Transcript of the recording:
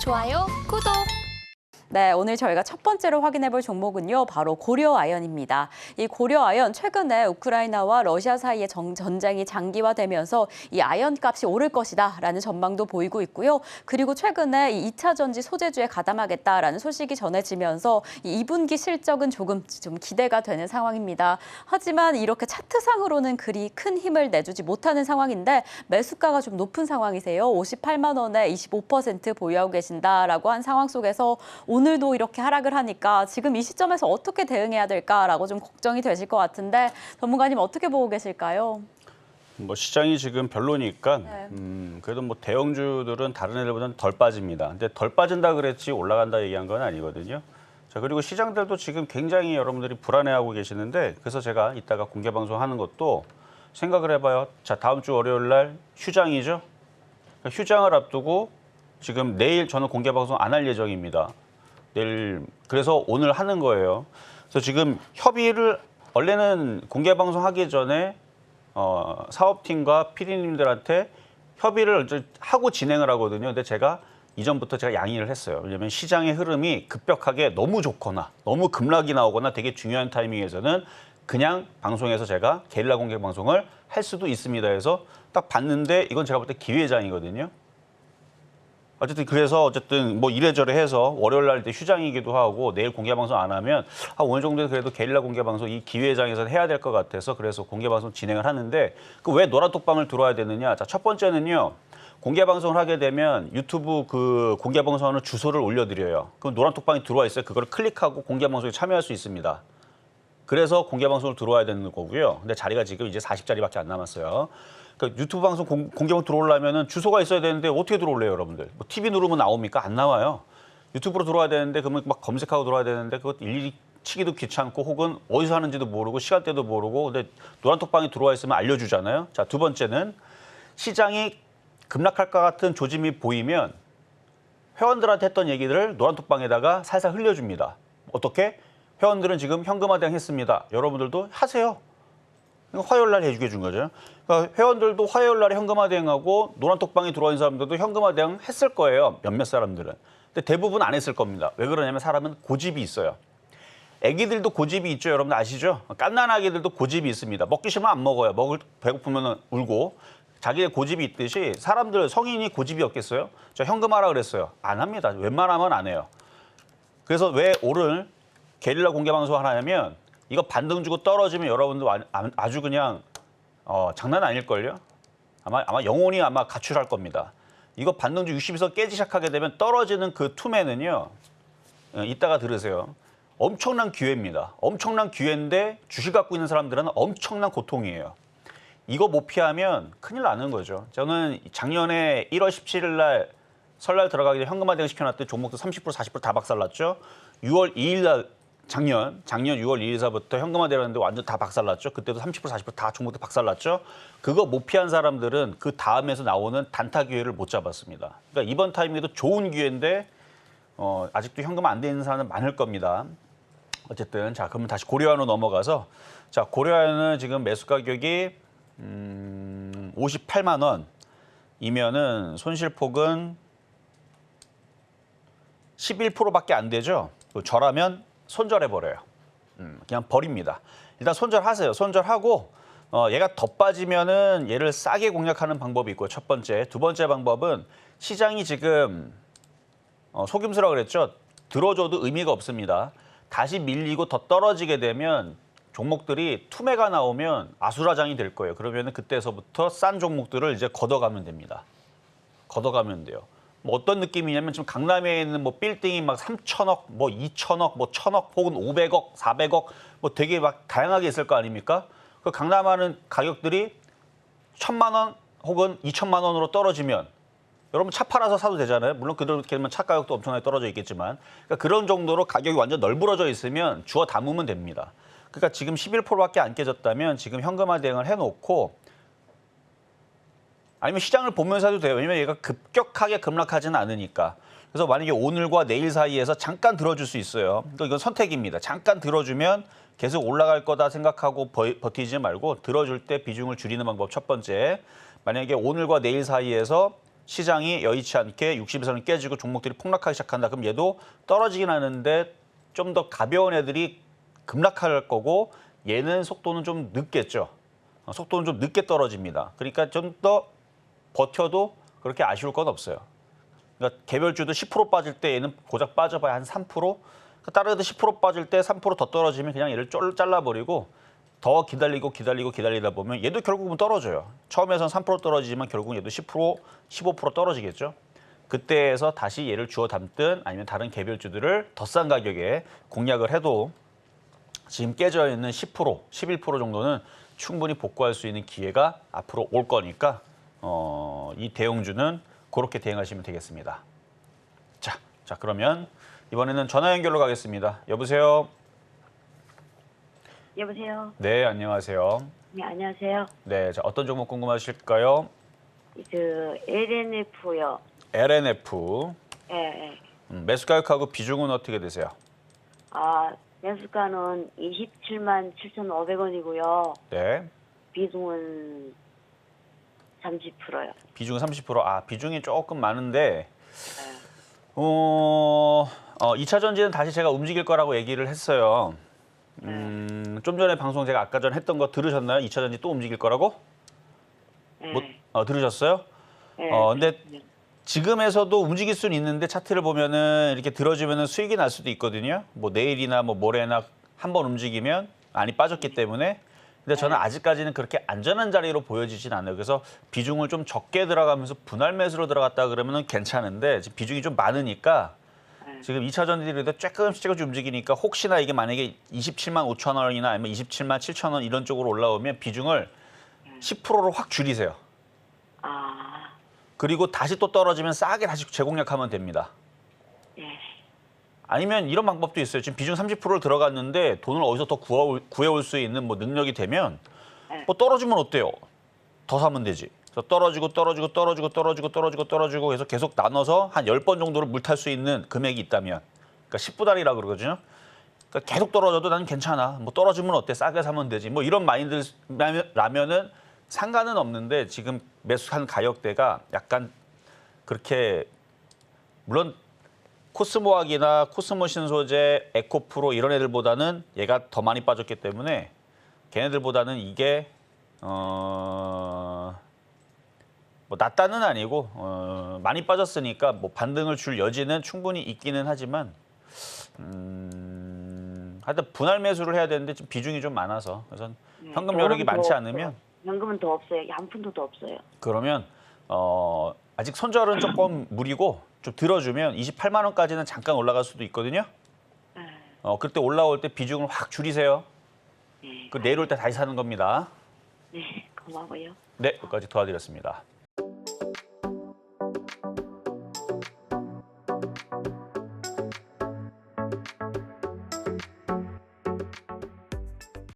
좋아요, 구독! 네, 오늘 저희가 첫 번째로 확인해 볼 종목은요, 바로 고려아연입니다. 이 고려아연, 최근에 우크라이나와 러시아 사이의 전쟁이 장기화되면서 이 아연 값이 오를 것이다라는 전망도 보이고 있고요. 그리고 최근에 이 2차 전지 소재주에 가담하겠다라는 소식이 전해지면서 이 2분기 실적은 조금 좀 기대가 되는 상황입니다. 하지만 이렇게 차트상으로는 그리 큰 힘을 내주지 못하는 상황인데 매수가가 좀 높은 상황이세요. 58만 원에 25% 보유하고 계신다라고 한 상황 속에서 오늘도 이렇게 하락을 하니까 지금 이 시점에서 어떻게 대응해야 될까라고 좀 걱정이 되실 것 같은데 전문가님 어떻게 보고 계실까요? 뭐 시장이 지금 별로니까 그래도 뭐 대형주들은 다른 애들보다는 덜 빠집니다. 근데 덜 빠진다 그랬지 올라간다 얘기한 건 아니거든요. 자, 그리고 시장들도 지금 굉장히 여러분들이 불안해하고 계시는데 그래서 제가 이따가 공개 방송하는 것도 생각을 해봐요. 자, 다음 주 월요일 날 휴장이죠. 그러니까 휴장을 앞두고 지금 내일 저는 공개 방송 안 할 예정입니다. 내일 그래서 오늘 하는 거예요. 그래서 지금 협의를 원래는 공개 방송 하기 전에 사업팀과 PD님들한테 협의를 하고 진행을 하거든요. 근데 제가 이전부터 제가 양해를 했어요. 왜냐하면 시장의 흐름이 급격하게 너무 좋거나 너무 급락이 나오거나 되게 중요한 타이밍에서는 그냥 방송에서 제가 게릴라 공개 방송을 할 수도 있습니다. 해서 딱 봤는데 이건 제가 볼 때 기회장이거든요. 어쨌든 그래서 뭐 이래저래 해서 월요일 날 휴장이기도 하고 내일 공개 방송 안 하면 오늘 정도는 그래도 게릴라 공개 방송 이 기회장에서 해야 될 것 같아서 그래서 공개 방송 진행을 하는데 그 왜 노란톡방을 들어와야 되느냐? 자, 첫 번째는요. 공개 방송을 하게 되면 유튜브 그 공개 방송하는 주소를 올려드려요. 그럼 노란톡방이 들어와 있어요. 그걸 클릭하고 공개 방송에 참여할 수 있습니다. 그래서 공개 방송을 들어와야 되는 거고요. 근데 자리가 지금 이제 40자리밖에 안 남았어요. 그러니까 유튜브 방송 공개방 들어오려면 주소가 있어야 되는데 어떻게 들어올래요, 여러분들? 뭐 TV 누르면 나옵니까? 안 나와요. 유튜브로 들어와야 되는데 그러면 막 검색하고 들어와야 되는데 그것 일일이 치기도 귀찮고 혹은 어디서 하는지도 모르고 시간대도 모르고 근데 노란톡방에 들어와 있으면 알려주잖아요. 자, 두 번째는 시장이 급락할 것 같은 조짐이 보이면 회원들한테 했던 얘기들을 노란톡방에다가 살살 흘려줍니다. 어떻게? 회원들은 지금 현금화 대응했습니다. 여러분들도 하세요. 화요일 날 해주게 준 거죠. 그러니까 회원들도 화요일 날에 현금화 대응하고 노란톡방에 들어와 있는 사람들도 현금화 대응 했을 거예요. 몇몇 사람들은. 근데 대부분 안 했을 겁니다. 왜 그러냐면 사람은 고집이 있어요. 애기들도 고집이 있죠. 여러분 아시죠? 갓난 아기들도 고집이 있습니다. 먹기 싫으면 안 먹어요. 배고프면 울고. 자기의 고집이 있듯이 사람들, 성인이 고집이 없겠어요? 저 현금화라 그랬어요. 안 합니다. 웬만하면 안 해요. 그래서 왜 오늘 게릴라 공개 방송 하냐면 이거 반등 주고 떨어지면 여러분들 아주 그냥 장난 아닐걸요? 아마 영혼이 아마 가출할 겁니다. 이거 반등 주 60에서 깨지 시작하게 되면 떨어지는 그 툼에는요. 이따가 들으세요. 엄청난 기회입니다. 엄청난 기회인데 주식 갖고 있는 사람들은 엄청난 고통이에요. 이거 못 피하면 큰일 나는 거죠. 저는 작년에 1월 17일 날 설날 들어가기 전에 현금화 대응 시켜놨더니 종목도 30% 40% 다 박살났죠. 6월 2일 날 작년 6월 2일서부터 현금화 되었는데 완전 다 박살났죠. 그때도 30% 40%다 종목도 박살났죠. 그거 못 피한 사람들은 그 다음에서 나오는 단타 기회를 못 잡았습니다. 그러니까 이번 타이밍에도 좋은 기회인데 아직도 현금 안 돼 있는 사람은 많을 겁니다. 어쨌든 자, 그러면 다시 고려아연으로 넘어가서 자, 고려아연은 지금 매수 가격이 58만 원이면은 손실폭은 11%밖에 안 되죠. 저라면 손절해버려요. 그냥 버립니다. 일단 손절하세요. 손절하고 얘가 더 빠지면은 얘를 싸게 공략하는 방법이 있고요. 첫 번째. 두 번째 방법은 시장이 지금 속임수라고 그랬죠. 들어줘도 의미가 없습니다. 다시 밀리고 더 떨어지게 되면 종목들이 투매가 나오면 아수라장이 될 거예요. 그러면 그때서부터 싼 종목들을 이제 걷어가면 됩니다. 걷어가면 돼요. 뭐 어떤 느낌이냐면 지금 강남에 있는 뭐 빌딩이 막 3천억, 뭐 2천억, 뭐 1천억, 혹은 500억, 400억 뭐 되게 막 다양하게 있을 거 아닙니까? 그 강남하는 가격들이 1,000만 원 혹은 2천만 원으로 떨어지면 여러분 차 팔아서 사도 되잖아요. 물론 그렇게 되면 차 가격도 엄청나게 떨어져 있겠지만 그러니까 그런 정도로 가격이 완전 널브러져 있으면 주워 담으면 됩니다. 그러니까 지금 11%밖에 안 깨졌다면 지금 현금화 대응을 해놓고 아니면 시장을 보면서 해도 돼요. 왜냐면 얘가 급격하게 급락하지는 않으니까. 그래서 만약에 오늘과 내일 사이에서 잠깐 들어줄 수 있어요. 그러니까 이건 선택입니다. 잠깐 들어주면 계속 올라갈 거다 생각하고 버티지 말고 들어줄 때 비중을 줄이는 방법 첫 번째. 만약에 오늘과 내일 사이에서 시장이 여의치 않게 60일선이 깨지고 종목들이 폭락하기 시작한다. 그럼 얘도 떨어지긴 하는데 좀 더 가벼운 애들이 급락할 거고 얘는 속도는 좀 늦겠죠. 속도는 좀 늦게 떨어집니다. 그러니까 좀 더 버텨도 그렇게 아쉬울 건 없어요. 그러니까 개별주도 10% 빠질 때 얘는 고작 빠져봐야 한 3%. 다른 애들 10% 빠질 때 3% 더 떨어지면 그냥 얘를 잘라버리고 더 기다리다 보면 얘도 결국은 떨어져요. 처음에선 3% 떨어지지만 결국은 얘도 10%, 15% 떨어지겠죠. 그때에서 다시 얘를 주워 담든 아니면 다른 개별주들을 더 싼 가격에 공략을 해도 지금 깨져 있는 10%, 11% 정도는 충분히 복구할 수 있는 기회가 앞으로 올 거니까 이 대형주는 그렇게 대응하시면 되겠습니다. 자, 그러면 이번에는 전화 연결로 가겠습니다. 여보세요? 여보세요. 네, 안녕하세요. 네, 안녕하세요. 네, 자, 어떤 종목 궁금하실까요? LNF요. LNF. 예, 예. 매수 가격하고 비중은 어떻게 되세요? 매수가는 27만 7,500원이고요. 네. 비중은 30%요. 비중은 30%. 비중이 조금 많은데, 예. 2차 전지는 다시 제가 움직일 거라고 얘기를 했어요. 좀 전에 방송 제가 아까 전에 했던 거 들으셨나요? 2차 전지 또 움직일 거라고? 예. 들으셨어요? 예. 근데 지금에서도 움직일 수는 있는데 차트를 보면은 이렇게 들어주면은 수익이 날 수도 있거든요. 뭐 내일이나 뭐 모레나 한번 움직이면 많이 빠졌기 때문에. 근데 저는 아직까지는 그렇게 안전한 자리로 보여지진 않아요. 그래서 비중을 좀 적게 들어가면서 분할 매수로 들어갔다 그러면은 괜찮은데 지금 비중이 좀 많으니까 지금 2차 전지들도 조금씩 움직이니까 혹시나 이게 만약에 27만 5천 원이나 아니면 27만 7천 원 이런 쪽으로 올라오면 비중을 10%로 확 줄이세요. 그리고 다시 또 떨어지면 싸게 다시 재공략하면 됩니다. 예. 아니면 이런 방법도 있어요. 지금 비중 30%를 들어갔는데 돈을 어디서 더 구해올 수 있는 뭐 능력이 되면 뭐 떨어지면 어때요? 더 사면 되지. 그래서 떨어지고 해서 계속 나눠서 한 10번 정도를 물 탈 수 있는 금액이 있다면 그러니까 10부달이라고 그러거든요. 그러니까 계속 떨어져도 나는 괜찮아. 뭐 떨어지면 어때? 싸게 사면 되지. 뭐 이런 마인드라면은 상관은 없는데 지금 매수한 가격대가 약간 그렇게 물론 코스모학이나 코스모 신소재, 에코프로 이런 애들보다는 얘가 더 많이 빠졌기 때문에 걔네들보다는 이게 뭐 낮다는 아니고 많이 빠졌으니까 뭐 반등을 줄 여지는 충분히 있기는 하지만 하여튼 분할 매수를 해야 되는데 지금 비중이 좀 많아서 그래서 현금 여력이 많지 않으면 현금은 더 없어요. 한 푼도 더 없어요. 그러면 아직 손절은 조금 무리고 좀 들어주면 28만 원까지는 잠깐 올라갈 수도 있거든요. 그때 올라올 때 비중을 확 줄이세요. 네. 그 내려올 때 다시 사는 겁니다. 네, 고마워요. 네, 여기까지 도와드렸습니다.